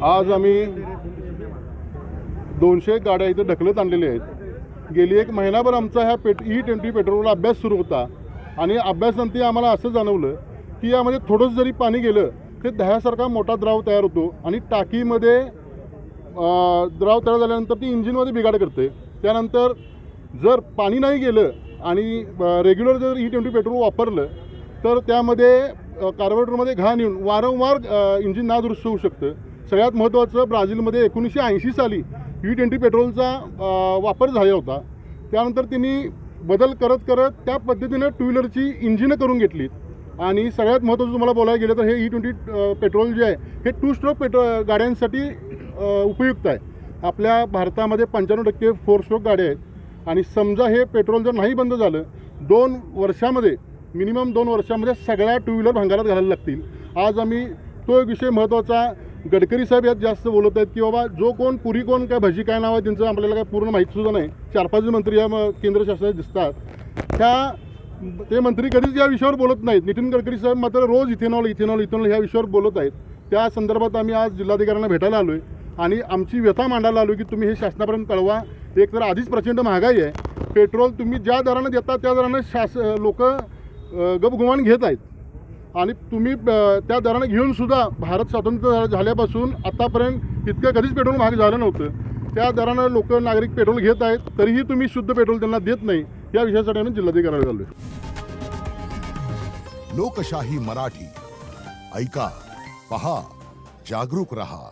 आज आम्ही 200 गाड्या इथे ढकलत आणलेल्या आहेत। गेली एक महिनाभर आमचा ह्या E20 पेट्रोलवर अभ्यास सुरू होता आणि अभ्यासानंतर आम्हाला असं जाणवलं की यामध्ये थोडंसं जरी पाणी गेलं ते दह्यासारखा मोठा द्रव तयार होतो आणि टाकीमध्ये द्रव तयार झाल्यानंतर ती इंजिनमध्ये बिघाड करते। त्यानंतर जर पाणी नाही गेलं आणि रेग्युलर जर E20 पेट्रोल वापरलं तर त्यामध्ये कार्बोरेटरमध्ये घाण येऊन वारंवार इंजिन नादुरुस्त होऊ शकतं। सगळ्यात महत्त्वाचं, ब्राझीलमध्ये 1980 साली E20 पेट्रोलचा वापर झाला होता। त्यानंतर त्यांनी बदल करत करत त्या पद्धतीनं टू व्हीलरची इंजिनं करून घेतलीत आणि सगळ्यात महत्त्वाचं तुम्हाला बोलायला गेलं तर हे E20 पेट्रोल जे आहे हे 2 स्ट्रोक गाड्यांसाठी उपयुक्त आहे। आपल्या भारतामध्ये 95% 4 स्ट्रोक गाड्या आहेत आणि समजा हे पेट्रोल जर नाही बंद झालं 2 वर्षामध्ये मिनिमम 2 वर्षामध्ये सगळ्या टू व्हीलर भंगारात घालायला लागतील। आज आम्ही तो विषय महत्त्वाचा, गडकरी साहेब यात जास्त बोलत आहेत की बाबा जो कोण पुरी कोण काय भजी काय नाव आहे त्यांचं आपल्याला काय पूर्ण माहीतसुद्धा नाही। 4-5 मंत्री या केंद्र शासनात दिसतात, ते मंत्री कधीच या विषयावर बोलत नाहीत। नितीन गडकरी साहेब मात्र रोज इथेनॉल ह्या विषयावर बोलत आहेत। त्या संदर्भात आम्ही आज जिल्हाधिकाऱ्यांना भेटायला आलो आहे आणि आमची व्यथा मांडायला आलो की तुम्ही हे शासनापर्यंत कळवा। एक तर आधीच प्रचंड महागाई आहे, पेट्रोल तुम्ही ज्या दरानं देता त्या दरानं लोक गपगुमान घेत आहेत आणि तुम्ही त्या दरानं घेऊनसुद्धा भारत स्वतंत्र झाल्यापासून आतापर्यंत इतकं कधीच पेट्रोल महाग झालं नव्हतं। त्या दरानं नागरिक पेट्रोल घेत आहेत, तरीही तुम्ही शुद्ध पेट्रोल त्यांना देत नाही। या विषयासाठी आम्ही जिल्हाधिकाऱ्याला आलो आहे। लोकशाही मराठी ऐका, पहा, जागरूक रहा।